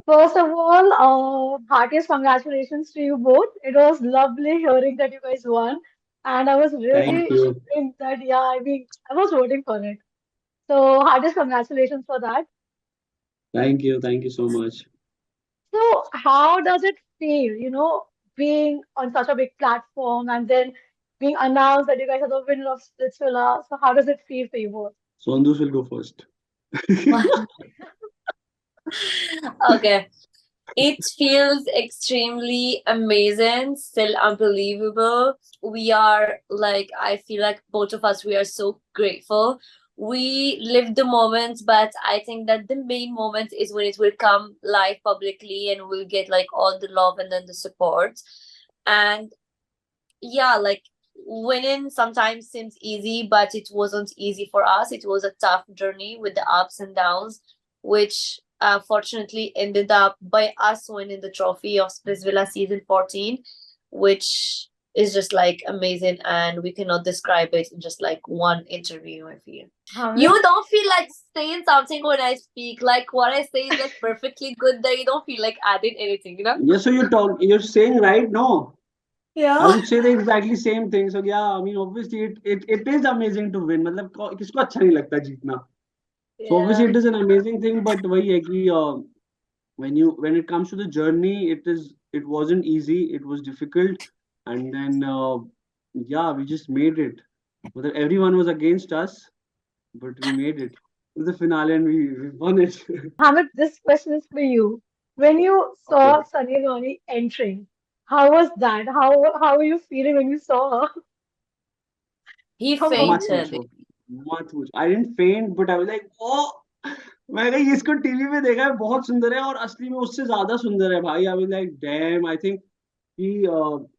First of all, heartiest congratulations to you both. It was lovely hearing that you guys won. And I was Thank really you. hoping that, yeah, I mean, I was voting for it. So, heartiest congratulations for that. Thank you. Thank you so much. So, how does it feel, being on such a big platform and then being announced that you guys are the winner of Splitsvilla? So, how does it feel for you both? Soundous will go first. Okay. It feels extremely amazing, still unbelievable. We are like, I feel like both of us, we are so grateful. We live the moments, but I think that the main moment is when it will come live publicly and we'll get like all the love and then the support. And yeah, like winning sometimes seems easy, but it wasn't easy for us. It was a tough journey with the ups and downs, which fortunately ended up by us winning the trophy of Splitsvilla season 14, which is just like amazing, and we cannot describe it in just like one interview. I feel Hamid? you don't feel like saying something when I speak. Like what I say is like perfectly good. That you don't feel like adding anything, you know? Yes, so you're saying right? No. I Yeah. would say the exactly same thing. So yeah, I mean obviously it is amazing to win. मतलब किसको अच्छा नहीं लगता जीतना. So obviously Yeah. it is an amazing thing, but वही है कि when it comes to the journey, it wasn't easy. It was difficult, and then yeah, we just made it. Whether everyone was against us, but we made it to the finale and we won it. Hamid, this question is for you. When you Okay. saw Sunny Leone entering, how was that? How were you feeling when you saw her? He Come on. मत fainted. पूछो मत पूछो I didn't फेंट but I was like oh मैं कहा इसको TV पे देखा है बहुत सुंदर है और असली में उससे ज्यादा सुंदर है भाई I was like damn I think कि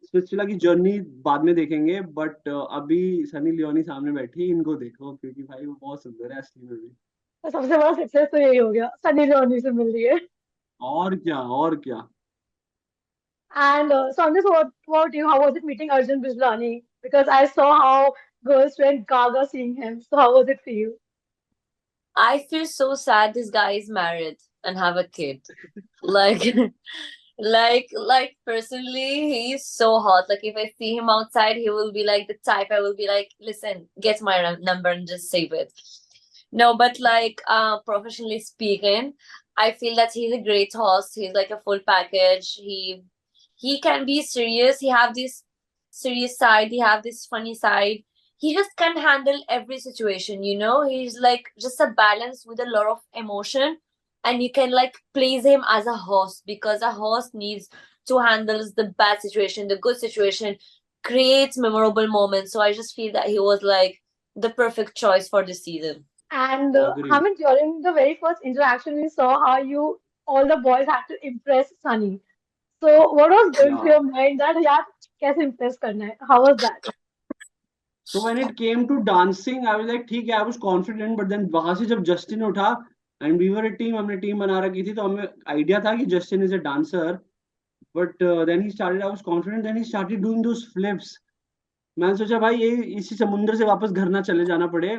स्पिट्सविला की जर्नी बाद में देखेंगे बट अभी सनी लियोनी सामने बैठी इनको देखो क्योंकि भाई वो बहुत सुंदर है असली में भी तो सबसे बड़ा सक्सेस तो यही हो गया सनी लियोनी से मिल रही है. और क्या और क्या And Soundous, what about you? How was it meeting Arjun Bijlani? Because I saw how girls went gaga seeing him. So how was it for you? I feel so sad this guy is married and have a kid. Like like personally he's so hot. Like if I see him outside, he will be like the type I will be like, listen, get my number and just save it. No, but like professionally speaking, I feel that he's a great host. He's like a full package. He can be serious. He have this serious side. He have this funny side. He just can handle every situation. He's like just a balance with a lot of emotion, and you can like please him as a host because a host needs to handle the bad situation, the good situation, create memorable moments. So I just feel that he was like the perfect choice for this season. And agreed Hamid, during the very first interaction, we saw how you all the boys had to impress Sunny. So what was going through या your mind that यार कैसे impress करना है? How was that? So when it came to dancing, I was like, ठीक है, I was confident, but then वहां से जब जस्टिन उठा and we were a team, हमने टीम बना रखी थी, तो हमें आइडिया था कि Justin is a dancer, but then he started, I was confident, then he started doing those flips. मैंने सोचा भाई ये इसी समुंदर से वापस घर ना चले जाना पड़े.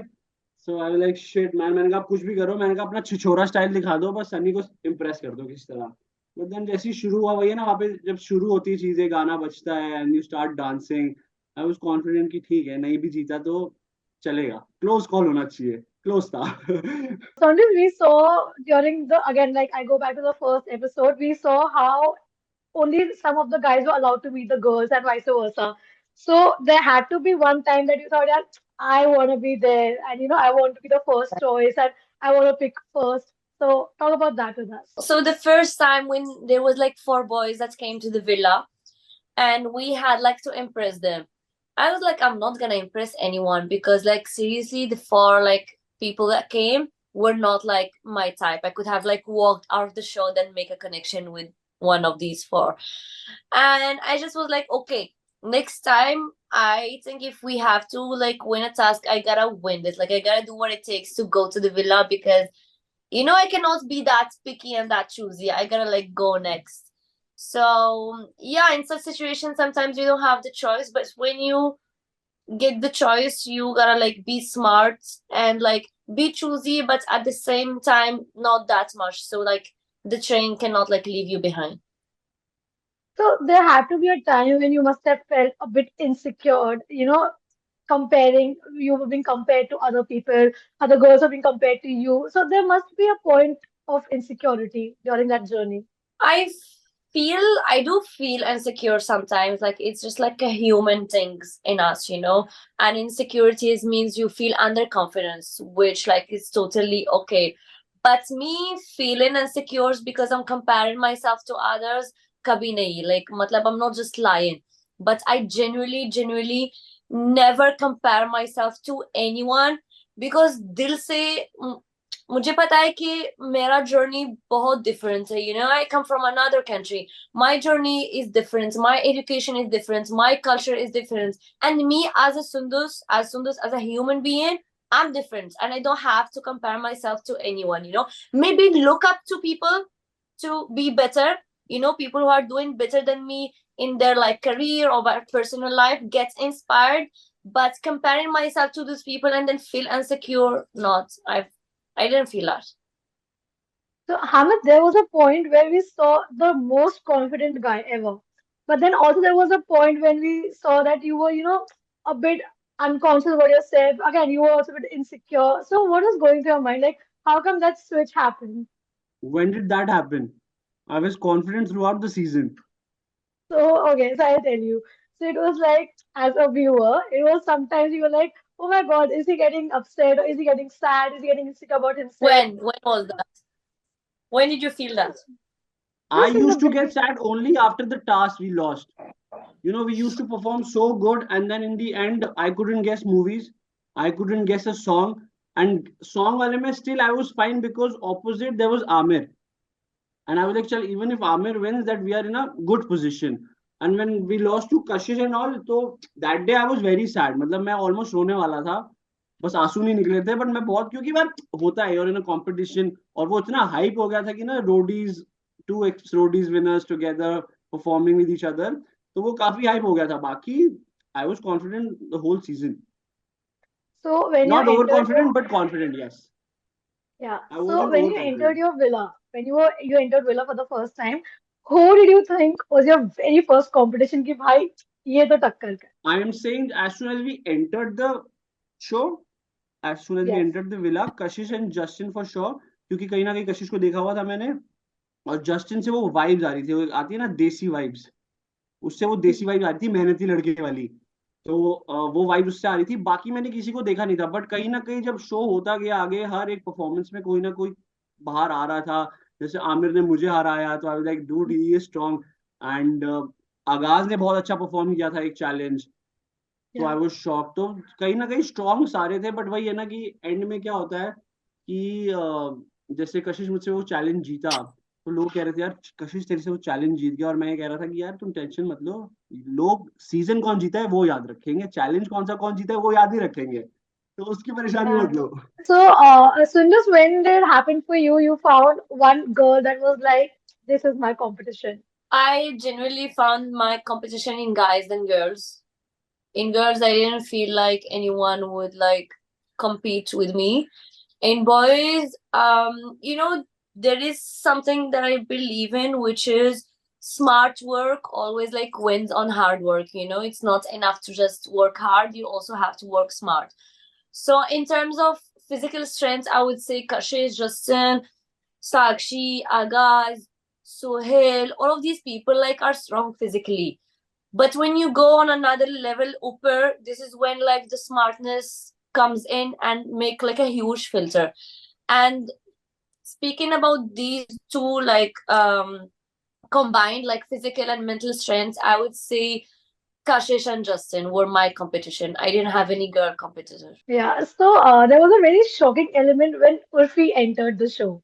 So I was like shit man, मैंने कहा आप कुछ भी करो, मैंने कहा अपना छिछोरा स्टाइल दिखा दो, बस सनी को इम्प्रेस कर दो किसी तरह. But then जैसे ही शुरू हुआ वही है ना, वहाँ पे जब शुरू होती है चीजें, गाना बजता है and you start dancing, I was confident कि ठीक है नहीं भी जीता तो चलेगा, क्लोज कॉल होना चाहिए, क्लोज था. Sometimes we saw during the again like I go back to the first episode, we saw how only some of the guys were allowed to meet the girls and vice versa. So there had to be one time that you thought, yeah, I want to be there and I want to be the first choice and I want to pick first. So talk about that with us. So the first time when there was like four boys that came to the villa and we had like to impress them, I was like, I'm not gonna impress anyone because like seriously the four like people that came were not like my type. I could have like walked out of the show then make a connection with one of these four. And I just was like, okay, next time I think if we have to like win a task, I gotta win this. Like I gotta do what it takes to go to the villa because I cannot be that picky and that choosy. I gotta like go next. So yeah, in such situations, sometimes you don't have the choice, but when you get the choice, you gotta like be smart and like be choosy, but at the same time, not that much. So like the train cannot like leave you behind. So there had to be a time when you must have felt a bit insecure, comparing, you were being compared to other people, other girls are being compared to you. So there must be a point of insecurity during that journey. I I do feel insecure sometimes. Like it's just like a human things in us, you know. And insecurities means you feel underconfidence, which like is totally okay. But me feeling insecure is because I'm comparing myself to others. Kabhi nahi. Like, matlab, I'm not just lying. But I genuinely never compare myself to anyone because दिल से मुझे पता है कि मेरा journey बहुत different है. I come from another country. My journey is different, my education is different, my culture is different, and me as a Sundus as a human being, I'm different, and I don't have to compare myself to anyone. Maybe look up to people to be better. People who are doing better than me in their like career or personal life, gets inspired. But comparing myself to these people and then feel insecure, not. I didn't feel that. So, Hamid, there was a point where we saw the most confident guy ever. But then also there was a point when we saw that you were, a bit unconscious about yourself. Again, you were also a bit insecure. So what was going through your mind? Like, how come that switch happened? When did that happen? I was confident throughout the season. So, okay, so I'll tell you. So it was like, as a viewer, it was sometimes you were like, oh my God, is he getting upset or is he getting sad? Is he getting insecure about himself? When was that? When did you feel that? I Just in the used to get beginning. sad only after the task we lost. We used to perform so good, and then in the end, I couldn't guess movies. I couldn't guess a song. And song wale mein still I was fine because opposite there was Amir. And I was like, "Chal, even if Amir wins, that we are in a good position." And when we lost to Kashish and all, so that day I was very sad. मतलब मैं almost रोने वाला था. बस आंसू नहीं निकले थे, बट मैं बहुत, क्योंकि बार होता है और इन कंपटीशन, और वो इतना हाइप हो गया था कि ना Roadies, two ex Roadies winners together performing with each other, तो वो काफी हाइप हो गया था. बाकी I was confident the whole season. So when you not over entered your confident but confident, yes. Yeah. I So wasn't when over you entered confident. your villa, when you entered villa for the first time, who did you think was your very first competition कि भाई ये तो टक्कर का है? I am saying as soon as we entered the show, as soon as we Yes. entered the villa, Kashish and Justin for sure, क्योंकि कहीं ना कहीं कशिश को देखा हुआ था मैंने, और जस्टिन से वो वाइब्स आ रही थी, वो आती है ना देसी वाइब्स, उससे वो देसी वाइब आ रही थी, मेहनती लड़के वाली. तो वो वाइब उससे आ रही थी. बाकी मैंने किसी को देखा नहीं था, बट कहीं ना कहीं जब शो होता गया आगे, हर एक परफॉर्मेंस में कोई ना कोई बाहर आ रहा था. जैसे आमिर ने मुझे हराया, तो I was like dude he is strong. And आगाज ने बहुत अच्छा परफॉर्म किया था एक चैलेंज, तो Yeah. I was shock. तो कहीं ना कहीं स्ट्रांग सारे थे, बट वही है ना कि एंड में क्या होता है कि जैसे कशिश मुझसे वो चैलेंज जीता, तो लोग कह रहे थे यार कशिश तेरे से वो चैलेंज जीत गया, और मैं ये कह रहा था कि यार तुम टेंशन मत लो, लोग सीजन कौन जीता है वो याद रखेंगे, चैलेंज कौन जीता है वो याद ही रखेंगे, तो उसकी परेशानी Yeah. मत लो. So, Sundus, when did it happen for you? You found one girl that was like, this is my competition. I genuinely found my competition in guys than girls. In girls, I didn't feel like anyone would like compete with me. In boys, there is something that I believe in, which is smart work always like wins on hard work. It's not enough to just work hard, you also have to work smart. So in terms of physical strength, I would say Kashish, Justin, Sakshi, Agaz, Sohail, all of these people like are strong physically. But when you go on another level upper, this is when like the smartness comes in and make like a huge filter. And speaking about these two like combined like physical and mental strengths, I would say Kashish and Justin were my competition. I didn't have any girl competitor. Yeah. So, there was a very shocking element when Urfi entered the show.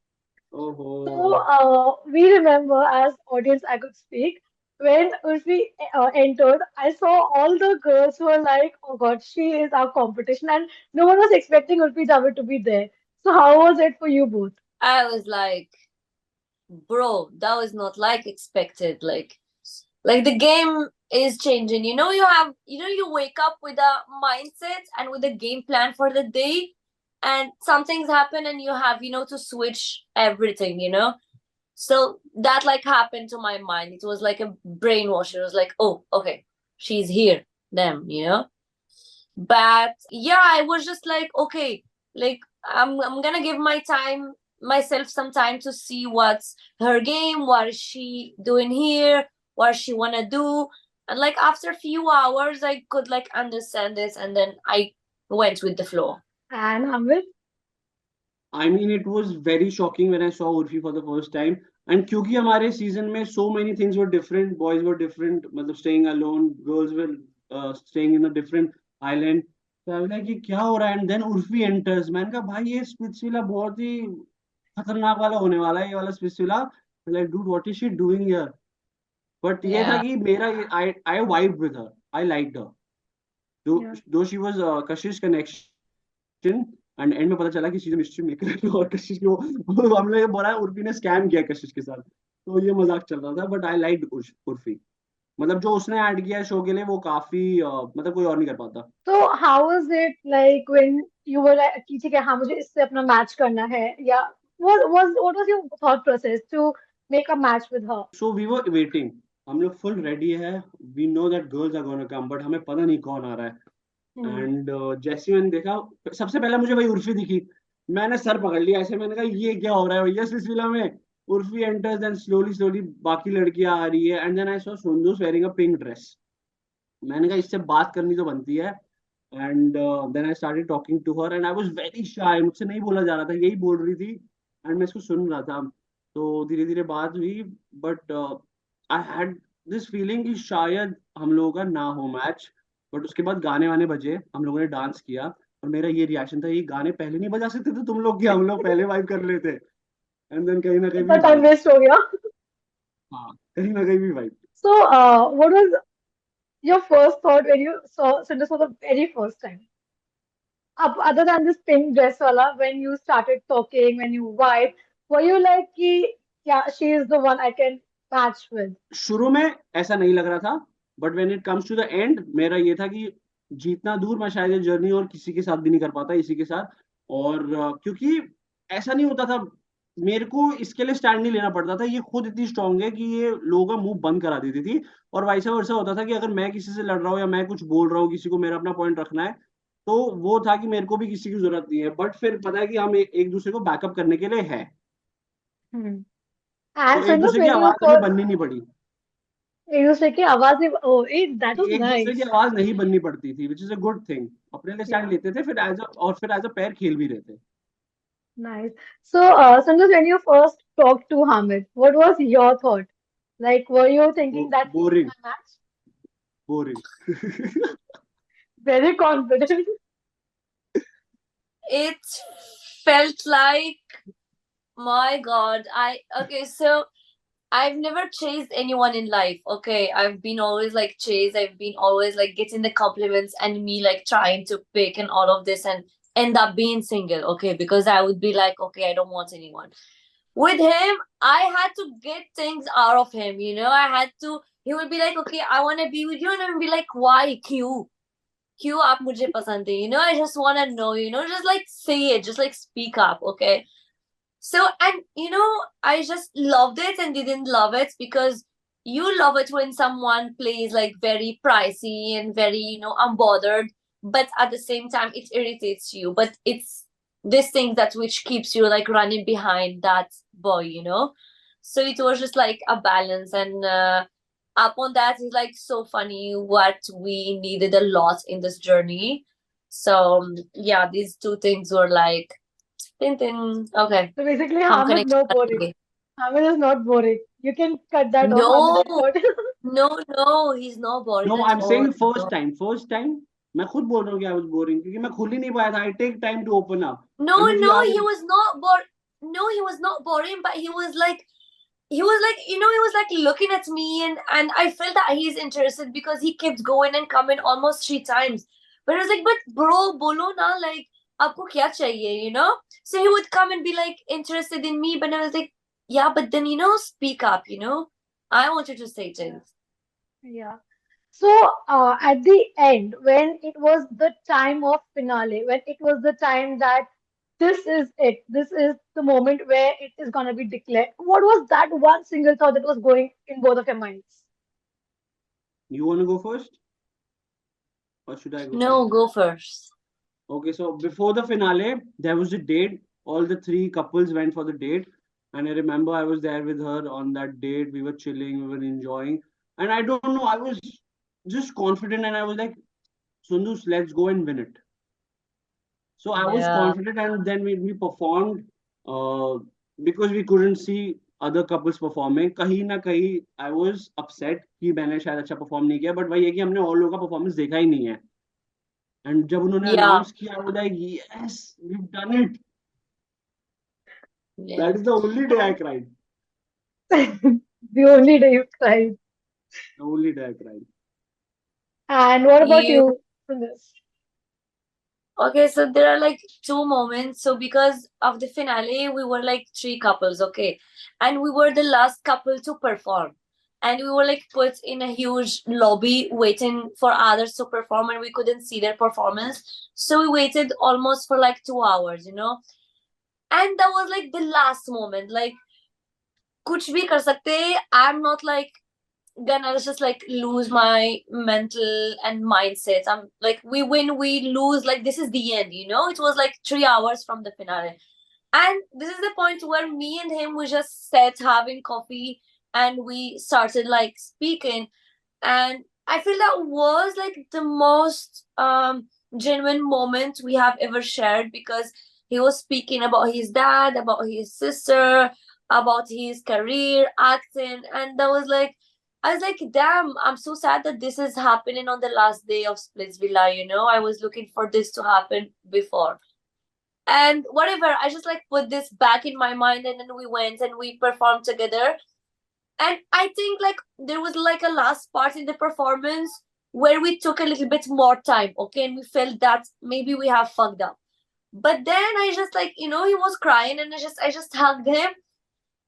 So, Oh, we remember as audience, I could speak. When Urfi entered, I saw all the girls who were like, "Oh God, she is our competition," and no one was expecting Urfi Javed to be there. So, how was it for you both? I was like, bro, that was not like expected. Like the game is changing. You wake up with a mindset and with a game plan for the day, and some things happen and you have to switch everything. So that like happened to my mind. It was like a brainwash. It was like, oh, okay, she's here. Damn, you know. But yeah, I was just like, okay, like I'm gonna give myself some time to see what's her game, what is she doing here, what she wanna do. And like after a few hours I could like understand this, and then I went with the flow. And Hamid? I mean, it was very shocking when I saw Urfi for the first time. And क्योंकि हमारे season में so many things were different, boys were different, मतलब staying alone, girls were staying in a different island. So I was like, ये क्या हो रहा है? And then Urfi enters. मैंने कहा भाई ये स्पिट्सविला बहुत ही खतरनाक वाला होने वाला है ये वाला Splitsvilla. Like, dude, what is she doing here? But ये था Yeah. कि मेरा I vibed with her. I liked her. Yeah. Though she was Kashish connection, and and में पता चला कि शी इज मिस्ट्री मेकर और कशिश को हम लोग बोला है उर्फी ने स्कैम किया कशिश के साथ. तो ये मजाक चल रहा था बट आई लाइक उर्फी. मतलब जो उसने ऐड किया है शो के लिए वो काफी मतलब कोई और नहीं कर पाता. So how was it like when you were like कि ठीक है हाँ मुझे इससे अपना match करना है या what was your thought process to make a match with her? So we were waiting. हम लोग फुल रेडी है. We know that girls are gonna come but हमें पता नहीं कौन आ रहा है. Hmm. एंड जैसे ही मैंने देखा सबसे पहले मुझे वही उर्फी दिखी. मैंने सर पकड़ लिया ऐसे. मैंने कहा ये क्या हो रहा है भैया सिलसिला में. Urfi enters then slowly slowly बाकी लड़कियां आ रही है. And then I saw Sundus wearing a pink dress. मैंने कहा इससे बात करनी तो बनती है. And then I started talking to her and I was very shy. मुझसे नहीं बोला जा रहा था यही बोल रही थी एंड मैं इसको सुन रहा था. तो धीरे धीरे बात हुई but I had this feeling कि शायद हम लोगों का ना हो मैच. बट उसके बाद गाने वाने बजे हम लोगों ने डांस किया और मेरा ये रिएक्शन था ये गाने पहले नहीं बजा सकते थे तुम लोग कि हम लोग पहले वाइब कर लेते. एंड देन कहीं ना कहीं इतना भी time वाइब. waste हो गया. हाँ कहीं ना कहीं भी vibe. So what was your first thought when you saw Sundar for the very first time? Other than this pink dress wala, when you started talking, when you vibe, were you like कि yeah she is the one I can match with? शुरू में ऐसा नहीं लग रहा था but when it comes to the end मेरा ये था कि जितना दूर मैं शायद ये जर्नी और किसी के साथ भी नहीं कर पाता इसी के साथ. और क्योंकि ऐसा नहीं होता था. मेरे को इसके लिए स्टैंड नहीं लेना पड़ता था. ये खुद इतनी स्ट्रांग है कि ये लोगों का मुंह बंद करा देती थी. और वैसा वैसा होता था कि अगर मैं किसी से लड़ रहा हूँ या मैं कुछ बोल रहा हूँ किसी को मेरा अपना पॉइंट रखना है तो वो था कि मेरे को भी किसी की जरूरत नहीं है. बट फिर पता है कि हम एक दूसरे को बैकअप करने के लिए है. Hmm. तो And एक Sundar, दूसरे की when you आवाज हमें first बननी नहीं पड़ी. एक दूसरे की आवाज oh that was एक दूसरे की nice. आवाज नहीं बननी पड़ती थी which is a good thing. अपने लिए स्टैंड Yeah, लेते थे फिर एज अ पैर खेल भी रहे थे. nice. So Sundar, when you first talked to Hamid, what was your thought? Like, were you thinking that he is boring. my match? Boring. Very confident. It felt like, my God, I okay, so I've never chased anyone in life. Okay, I've been always like chased. I've been always like getting the compliments and me like trying to pick and all of this and end up being single. Okay, because I would be like, okay, I don't want anyone. With him, I had to get things out of him. You know, I had to. He would be like, okay, I want to be with you, and I would be like, why? Q. Q आप मुझे पसंद है. You know, I just want to know. You know, just like say it, just like speak up. Okay. So, and you know, I just loved it and didn't love it because you love it when someone plays like very pricey and very, you know, unbothered, but at the same time, it irritates you. But it's this thing that which keeps you like running behind that boy, you know? So it was just like a balance. And upon that, it's like so funny what we needed a lot in this journey. So, yeah, these two things were like, tin tin. Okay. So basically, हम Hamid connect no boring. करेंगे. Hamid is not boring. You can cut that off, Hamid. No, I thought. no, he's not boring no at I am all. Saying first No, time. First time मैं खुद बोल रहा हूँ कि I was boring क्योंकि मैं खुल ही नहीं पाया था. I take time to open up. no, and मुझे no, याद he है. was not bored. No, he was not boring, but he was like, you know, he was like looking at me, and I felt that he's interested because he kept going and coming almost 3 times. But I was like, but bro, bolo na, like, आपको क्या चाहिए, you know? So he would come and be like interested in me, but I was like, yeah, but then you know, speak up, you know? I wanted to say Yeah. things. Yeah. So at the end, when it was the time of finale, when it was the time that this is it. This is the moment where it is gonna be declared. What was that one single thought that was going in both of your minds? You want to go first, or should I go No, first? go first. Okay, so before the finale, there was a date. All the three couples went for the date. And I remember I was there with her on that date. We were chilling, we were enjoying. And I don't know, I was just confident and I was like, Sundus, let's go and win it. So I was Yeah. confident, and then we performed uh, because we couldn't see other couples performing. कहीं ना कहीं I was upset कि मैंने शायद अच्छा perform नहीं किया, but वही है कि हमने और लोगों का performance देखा ही नहीं है. And जब उन्होंने Yeah. announce किया, I was like, yes, we've done it. Yeah. That is the only day I cried. The only day you cried. The only day I cried. And what about You you, Sundus? Okay, so there are like two moments. So because of the finale, we were like three couples, okay? And we were the last couple to perform. And we were like put in a huge lobby waiting for others to perform, and we couldn't see their performance. So we waited almost for like 2 hours, you know? And that was like the last moment. Like, kuch bhi kar sakte. I'm not like gonna just like lose my mental and mindset. I'm like, we win, we lose, like this is the end, you know. It was like 3 hours from the finale, and this is the point where me and him we just sat having coffee and we started like speaking, and I feel that was like the most genuine moment we have ever shared, because he was speaking about his dad, about his sister, about his career acting, and that was like, I was like, damn, I'm so sad that this is happening on the last day of Splitsvilla, you know. I was looking for this to happen before. And whatever, I just like put this back in my mind, and then we went and we performed together. And I think like there was like a last part in the performance where we took a little bit more time, okay, and we felt that maybe we have fucked up. But then I just like, you know, he was crying, and I just hugged him,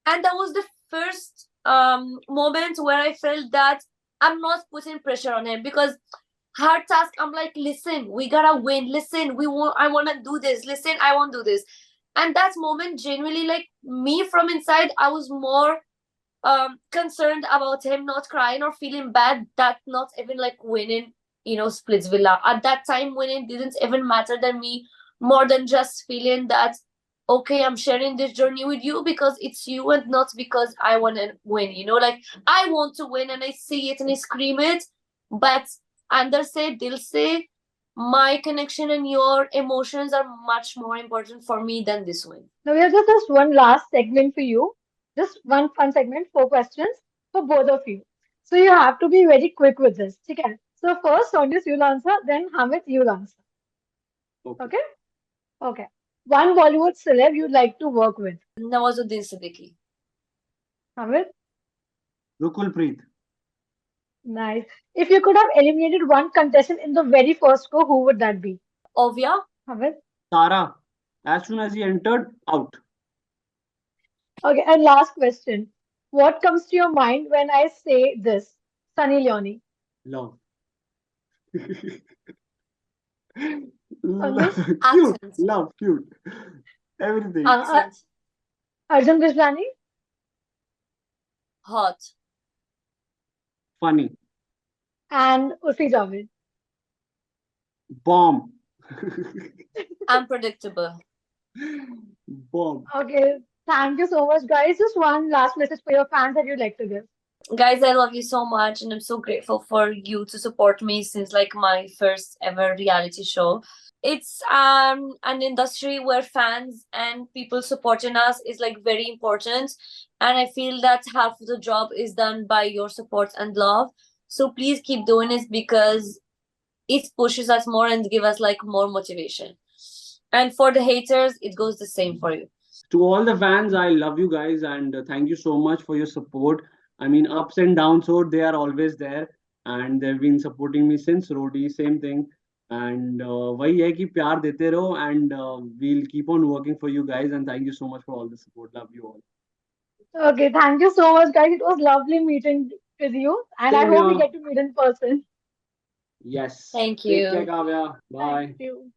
and that was the first moment where I felt that I'm not putting pressure on him, because hard task, I'm like, listen, we gotta win, listen, I want to do this, listen, I want to do this. And that moment, genuinely, like me from inside, I was more concerned about him not crying or feeling bad that not even like winning, you know, Splitsvilla. At that time, winning didn't even matter than me, more than just feeling that okay, I'm sharing this journey with you because it's you and not because I want to win, you know, like I want to win and I see it and I scream it, but under say, they'll say my connection and your emotions are much more important for me than this win. Now we have just one last segment for you. Just one fun segment, 4 questions for both of you. So you have to be very quick with this. Okay. So first, Soundous, you'll answer, then Hamid, you'll answer. Okay. Okay? Okay. One Bollywood celeb you'd like to work with. Nawazuddin Siddiqui. Hamid? Rukul Preet. Nice. If you could have eliminated one contestant in the very first go, who would that be? Ovia. Hamid? Tara. As soon as he entered, out. Okay. And last question. What comes to your mind when I say this? Sunny Leone. Love. Soundous? Cute. Accent. Love. Cute. Everything. Uh, Accent. Arjun Bijlani? Hot. Funny. And Urfi Javed. Bomb. Unpredictable. Bomb. Okay, thank you so much, guys. Just one last message for your fans that you'd like to give. Guys, I love you so much, and I'm so grateful for you to support me since like my first ever reality show. It's an industry where fans and people supporting us is like very important, and I feel that half of the job is done by your support and love. So please keep doing it, because it pushes us more and give us like more motivation. And for the haters, it goes the same for you. To all the fans, I love you guys, and thank you so much for your support. I mean, ups and downs, so they are always there, and they've been supporting me since Rodi, same thing. And वही है कि प्यार देते रहो, and we'll keep on working for you guys, and thank you so much for all the support. Love you all. Okay, thank you so much, guys. It was lovely meeting with you, and I Same hope we here. get to meet in person. Yes. Thank Take care, you. Kavya. Thank Bye. you.